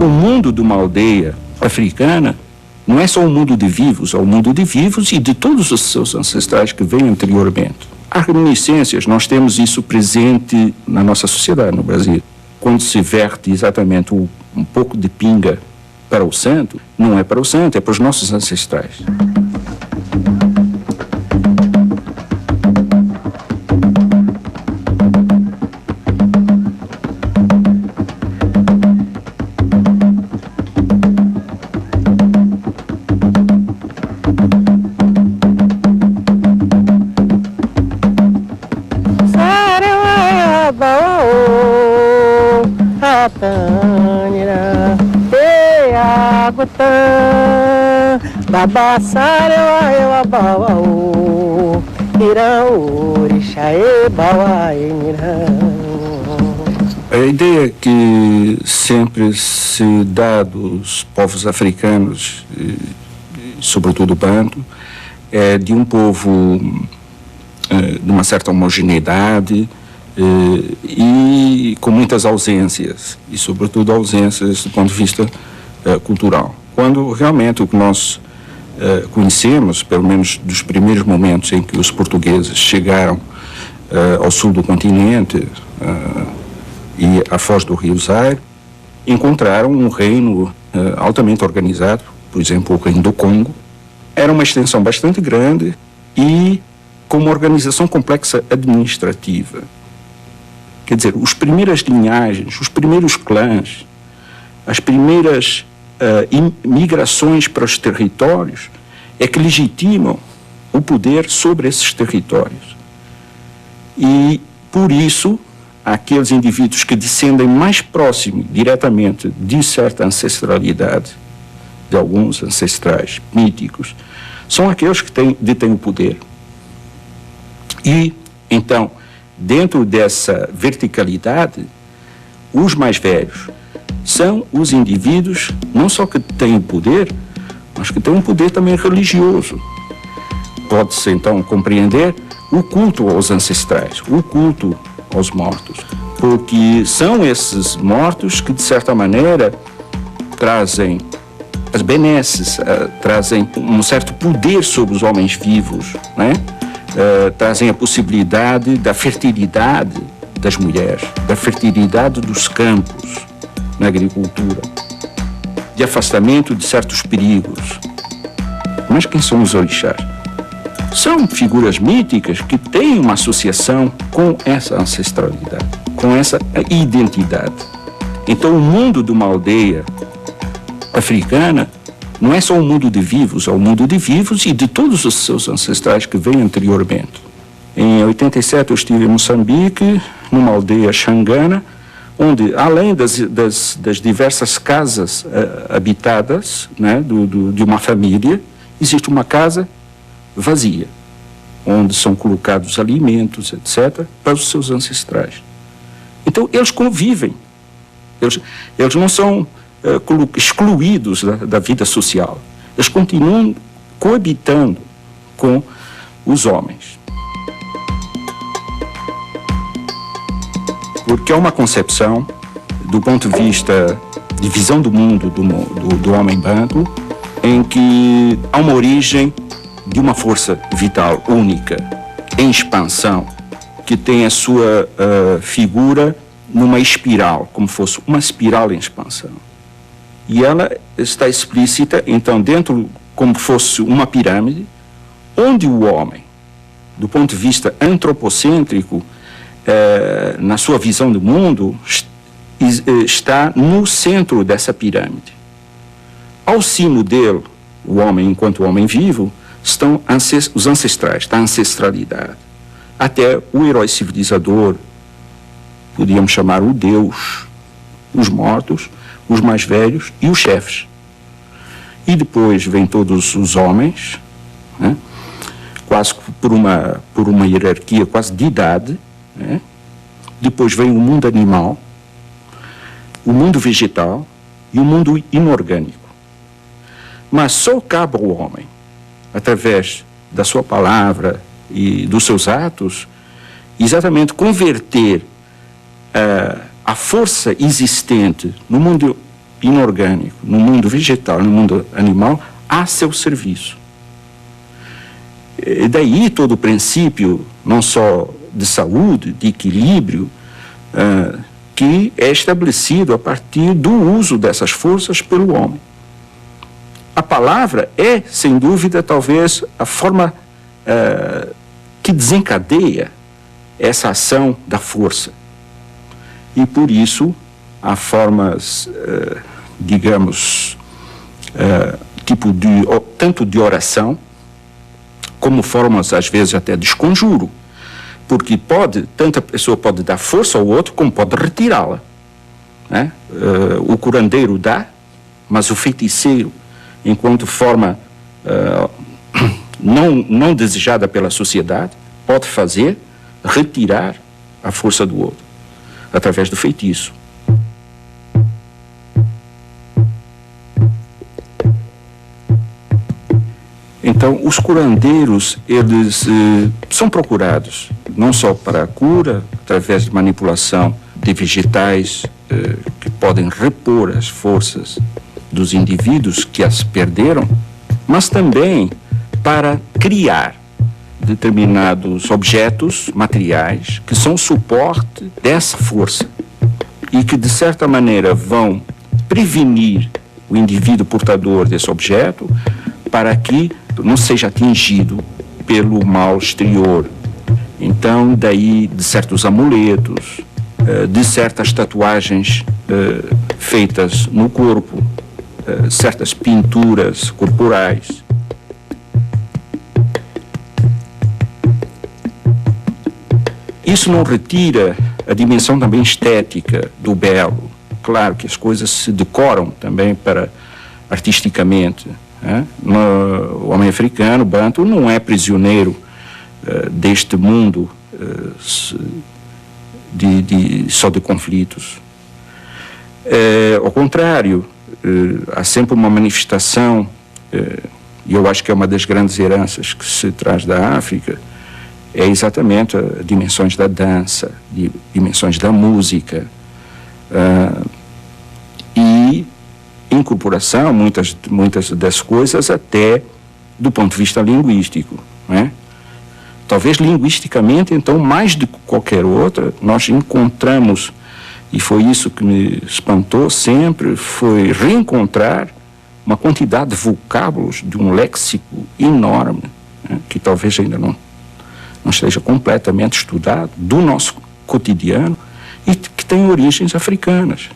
O mundo de uma aldeia africana não é só um mundo de vivos, é um mundo de vivos e de todos os seus ancestrais que veio anteriormente. Há reminiscências, nós temos isso presente na nossa sociedade, no Brasil. Quando se verte exatamente um pouco de pinga para o santo, não é para o santo, é para os nossos ancestrais. A ideia que sempre se dá dos povos africanos, sobretudo o Banto, é de um povo de uma certa homogeneidade e com muitas ausências, e sobretudo ausências do ponto de vista cultural. Quando realmente o que nós conhecemos, pelo menos dos primeiros momentos em que os portugueses chegaram ao sul do continente e à foz do Rio Zaire, encontraram um reino altamente organizado, por exemplo, o reino do Congo. Era uma extensão bastante grande e com uma organização complexa administrativa. Quer dizer, as primeiras linhagens, os primeiros clãs, as primeiras migrações para os territórios é que legitimam o poder sobre esses territórios. E, por isso, aqueles indivíduos que descendem mais próximo, diretamente, de certa ancestralidade, de alguns ancestrais míticos, são aqueles que detêm o poder. E, então, dentro dessa verticalidade, os mais velhos são os indivíduos, não só que têm o poder, mas que têm um poder também religioso. Pode-se, então, compreender o culto aos ancestrais, o culto aos mortos, porque são esses mortos que, de certa maneira, trazem as benesses, trazem um certo poder sobre os homens vivos, né? Trazem a possibilidade da fertilidade das mulheres, da fertilidade dos campos na agricultura, de afastamento de certos perigos. Mas quem são os orixás? São figuras míticas que têm uma associação com essa ancestralidade, com essa identidade. Então, o mundo de uma aldeia africana não é só um mundo de vivos, é um mundo de vivos e de todos os seus ancestrais que veio anteriormente. Em 87 eu estive em Moçambique, numa aldeia xangana, onde, além das diversas casas habitadas, né, de uma família, existe uma casa vazia, onde são colocados alimentos, etc., para os seus ancestrais. Então, eles convivem. Eles não são excluídos da vida social. Eles continuam coabitando com os homens. Porque é uma concepção, do ponto de vista de visão do mundo do homem banto, em que há uma origem de uma força vital única, em expansão, que tem a sua figura numa espiral, como fosse uma espiral em expansão. E ela está explícita, então, dentro, como fosse uma pirâmide, onde o homem, do ponto de vista antropocêntrico, na sua visão do mundo, está no centro dessa pirâmide. Ao cimo dele, o homem, enquanto homem vivo, estão os ancestrais, está a ancestralidade. Até o herói civilizador, podíamos chamar o Deus, os mortos, os mais velhos e os chefes. E depois vêm todos os homens, né, quase por uma hierarquia quase de idade, né? Depois vem o mundo animal, o mundo vegetal e o mundo inorgânico. Mas só cabe ao homem, através da sua palavra e dos seus atos, exatamente converter a força existente no mundo inorgânico, no mundo vegetal, no mundo animal, a seu serviço. E daí todo o princípio, não só de saúde, de equilíbrio, que é estabelecido a partir do uso dessas forças pelo homem. A palavra é, sem dúvida, talvez a forma que desencadeia essa ação da força. E por isso há formas, digamos, tanto de oração, como formas, às vezes, até de esconjuro. Porque tanto a pessoa pode dar força ao outro, como pode retirá-la. Né? O curandeiro dá, mas o feiticeiro, enquanto forma não desejada pela sociedade, pode retirar a força do outro, através do feitiço. Então, os curandeiros, eles são procurados não só para a cura, através de manipulação de vegetais que podem repor as forças dos indivíduos que as perderam, mas também para criar determinados objetos materiais que são suporte dessa força e que, de certa maneira, vão prevenir o indivíduo portador desse objeto para que não seja atingido pelo mal exterior. Então, daí de certos amuletos, de certas tatuagens feitas no corpo, certas pinturas corporais. Isso não retira a dimensão também estética do belo. Claro que as coisas se decoram também artisticamente. O homem africano, bantu, não é prisioneiro deste mundo só de conflitos. Ao contrário, há sempre uma manifestação, e eu acho que é uma das grandes heranças que se traz da África, é exatamente dimensões da dança, dimensões da música, e incorporação, muitas das coisas, até do ponto de vista linguístico, né? Talvez linguisticamente, então, mais do que qualquer outra, nós encontramos, e foi isso que me espantou sempre, foi reencontrar uma quantidade de vocábulos de um léxico enorme, né? Que talvez ainda não esteja completamente estudado, do nosso cotidiano, e que tem origens africanas.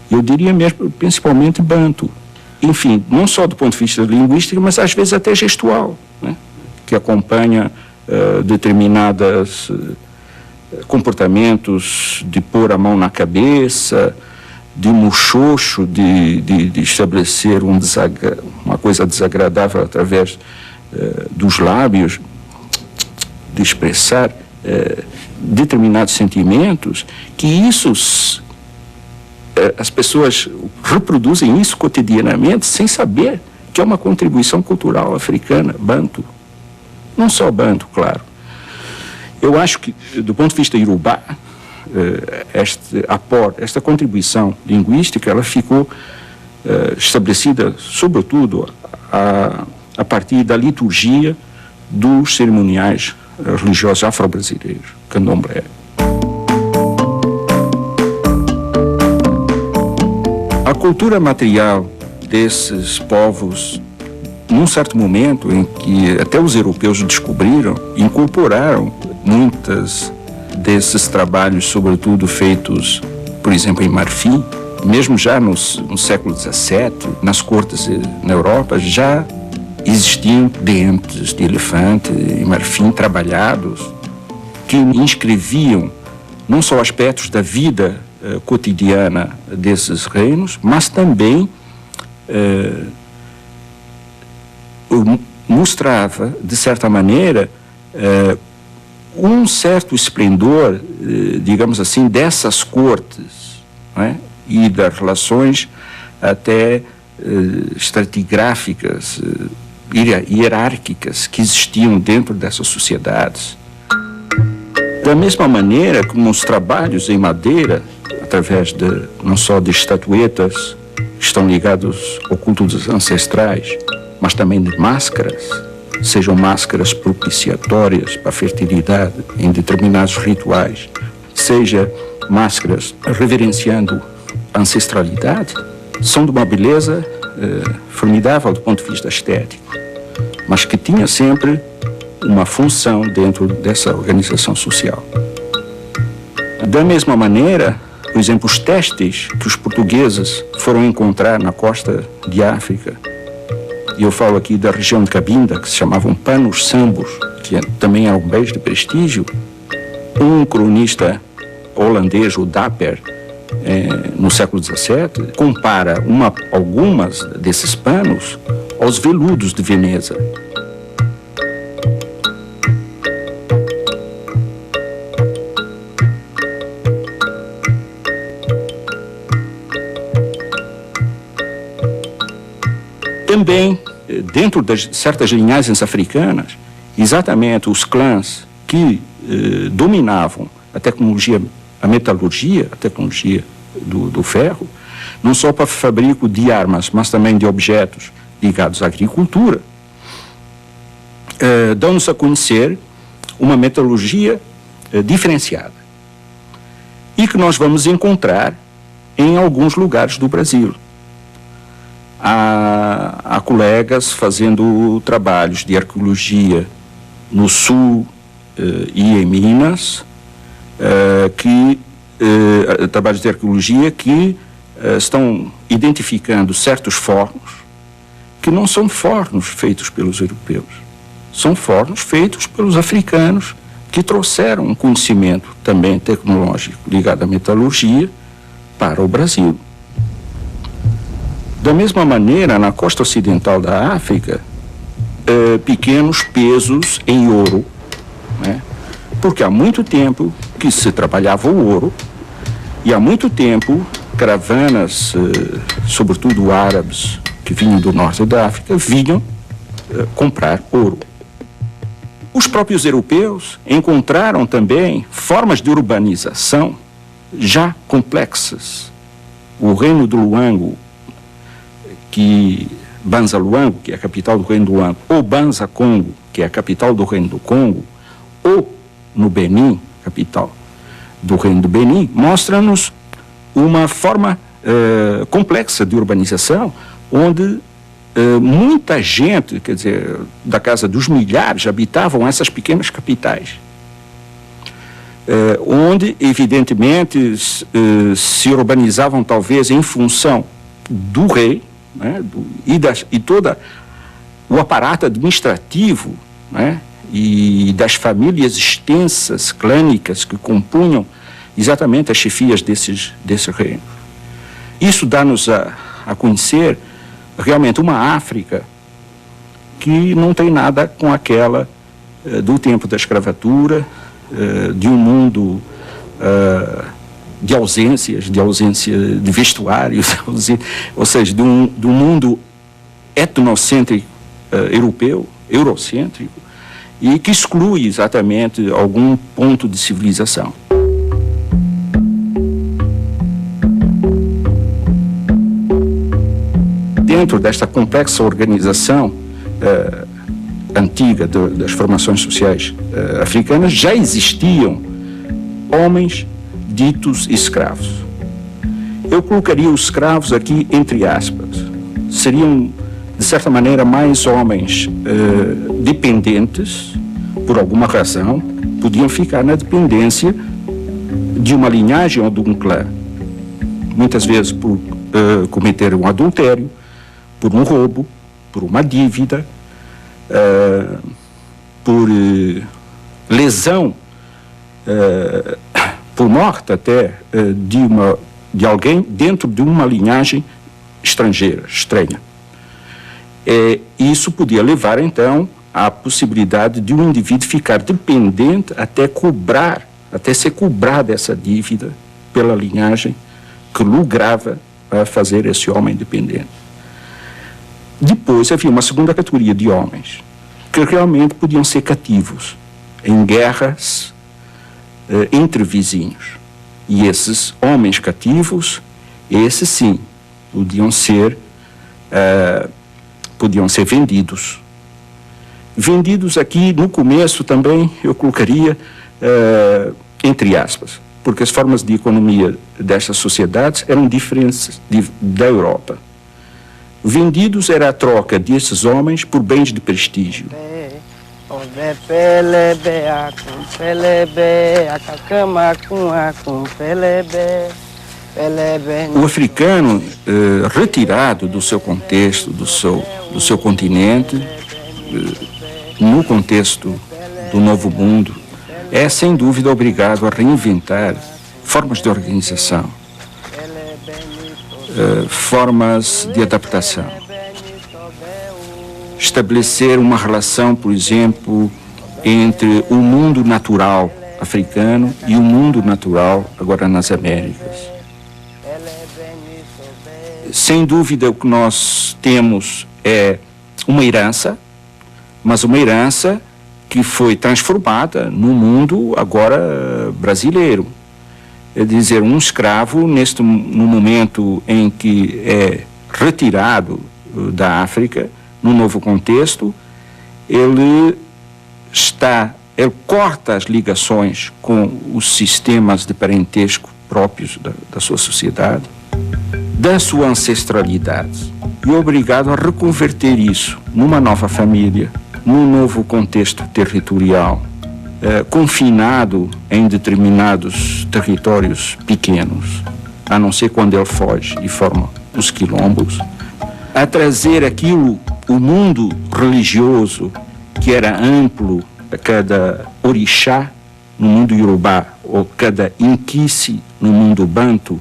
Eu diria mesmo, principalmente bantu. Enfim, não só do ponto de vista linguístico, mas às vezes até gestual, né? Que acompanha determinados comportamentos de pôr a mão na cabeça, de muxoxo, de estabelecer uma coisa desagradável através dos lábios, de expressar determinados sentimentos, que as pessoas reproduzem isso cotidianamente sem saber que é uma contribuição cultural africana, bantu. Não só bantu, claro. Eu acho que, do ponto de vista iorubá, este aporte, esta contribuição linguística, ela ficou estabelecida, sobretudo, a partir da liturgia dos cerimoniais religiosos afro-brasileiros, candomblé. A cultura material desses povos, num certo momento em que até os europeus descobriram, incorporaram muitas desses trabalhos, sobretudo feitos, por exemplo, em marfim, mesmo já no século XVII, nas cortes na Europa, já existiam dentes de elefante e marfim trabalhados que inscreviam não só aspectos da vida cotidiana desses reinos, mas também mostrava, de certa maneira, um certo esplendor, digamos assim, dessas cortes, não é? E das relações até estratigráficas, hierárquicas que existiam dentro dessas sociedades. Da mesma maneira como os trabalhos em madeira, através não só de estatuetas que estão ligadas ao culto dos ancestrais, mas também de máscaras, sejam máscaras propiciatórias para a fertilidade em determinados rituais, seja máscaras reverenciando a ancestralidade, são de uma beleza formidável do ponto de vista estético, mas que tinha sempre uma função dentro dessa organização social. Da mesma maneira, por exemplo, os testes que os portugueses foram encontrar na costa de África, e eu falo aqui da região de Cabinda, que se chamavam panos sambos, que também eram bens de prestígio. Um cronista holandês, o Dapper, no século XVII, compara algumas desses panos aos veludos de Veneza. Também, dentro de certas linhagens africanas, exatamente os clãs que dominavam a tecnologia, a metalurgia, a tecnologia do ferro, não só para o fabrico de armas, mas também de objetos ligados à agricultura, dão-nos a conhecer uma metalurgia diferenciada e que nós vamos encontrar em alguns lugares do Brasil. Há colegas fazendo trabalhos de arqueologia no sul e em Minas, trabalhos de arqueologia que estão identificando certos fornos que não são fornos feitos pelos europeus, são fornos feitos pelos africanos que trouxeram um conhecimento também tecnológico ligado à metalurgia para o Brasil. Da mesma maneira, na costa ocidental da África, pequenos pesos em ouro, né? Porque há muito tempo que se trabalhava o ouro e há muito tempo caravanas, sobretudo árabes, que vinham do norte da África, vinham comprar ouro. Os próprios europeus encontraram também formas de urbanização já complexas. O reino do Luango, Banza Luango, que é a capital do reino do Luango, ou Banza Congo, que é a capital do reino do Congo, ou no Benin, capital do reino do Benin, mostra-nos uma forma complexa de urbanização, onde muita gente, quer dizer, da casa dos milhares, habitavam essas pequenas capitais, onde, evidentemente, se urbanizavam talvez em função do rei, né, e todo o aparato administrativo, né, e das famílias extensas, clânicas, que compunham exatamente as chefias desses reinos. Isso dá-nos a conhecer realmente uma África que não tem nada com aquela do tempo da escravatura, de um mundo de ausência de vestuário, ou seja, de um mundo etnocêntrico eurocêntrico, e que exclui exatamente algum ponto de civilização. Dentro desta complexa organização antiga das formações sociais africanas, já existiam homens ditos escravos. Eu colocaria os escravos aqui entre aspas. Seriam, de certa maneira, mais homens dependentes, por alguma razão, podiam ficar na dependência de uma linhagem ou de um clã. Muitas vezes por cometer um adultério, por um roubo, por uma dívida, por lesão, por morte até de alguém dentro de uma linhagem estrangeira, estranha. Isso podia levar, então, à possibilidade de um indivíduo ficar dependente até ser cobrada essa dívida pela linhagem que lograva fazer esse homem dependente. Depois havia uma segunda categoria de homens que realmente podiam ser cativos em guerras entre vizinhos. E esses homens cativos, esses sim, podiam ser vendidos. Vendidos aqui, no começo também, eu colocaria entre aspas, porque as formas de economia destas sociedades eram diferentes da Europa. Vendidos era a troca desses homens por bens de prestígio. O africano, retirado do seu contexto, do seu continente, no contexto do novo mundo, é sem dúvida obrigado a reinventar formas de organização, formas de adaptação. Estabelecer uma relação, por exemplo, entre o mundo natural africano e o mundo natural agora nas Américas. Sem dúvida o que nós temos é uma herança, mas uma herança que foi transformada no mundo agora brasileiro. É dizer, um escravo, no momento em que é retirado da África, no novo contexto, ele corta as ligações com os sistemas de parentesco próprios da sua sociedade, da sua ancestralidade, e é obrigado a reconverter isso numa nova família, num novo contexto territorial, confinado em determinados territórios pequenos, a não ser quando ele foge e forma os quilombos, a trazer aquilo, o mundo religioso que era amplo, cada orixá no mundo iorubá ou cada inquice no mundo banto,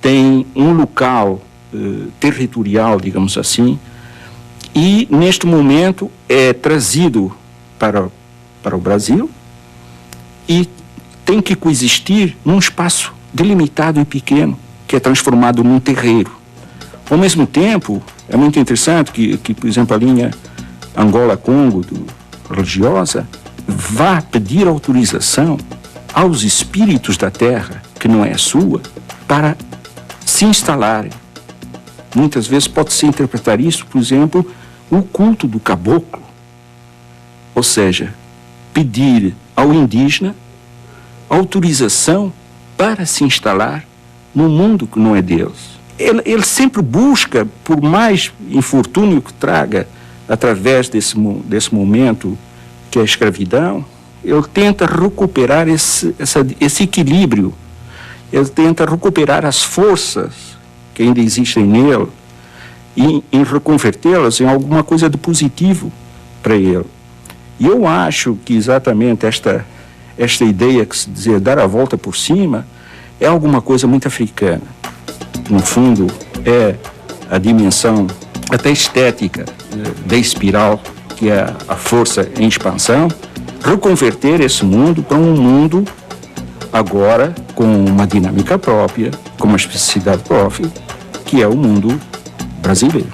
tem um local territorial, digamos assim, e neste momento é trazido para o Brasil e tem que coexistir num espaço delimitado e pequeno, que é transformado num terreiro. Ao mesmo tempo, é muito interessante que por exemplo, a linha Angola-Congo religiosa vá pedir autorização aos espíritos da terra, que não é sua, para se instalarem. Muitas vezes pode-se interpretar isso, por exemplo, o culto do caboclo, ou seja, pedir ao indígena autorização para se instalar no mundo que não é deles. Ele sempre busca, por mais infortúnio que traga através desse momento que é a escravidão, ele tenta recuperar esse equilíbrio, ele tenta recuperar as forças que ainda existem nele e em reconvertê-las em alguma coisa de positivo para ele. E eu acho que exatamente esta ideia que se dizer dar a volta por cima é alguma coisa muito africana. No fundo, é a dimensão até estética da espiral, que é a força em expansão, reconverter esse mundo para um mundo agora com uma dinâmica própria, com uma especificidade própria, que é o mundo brasileiro.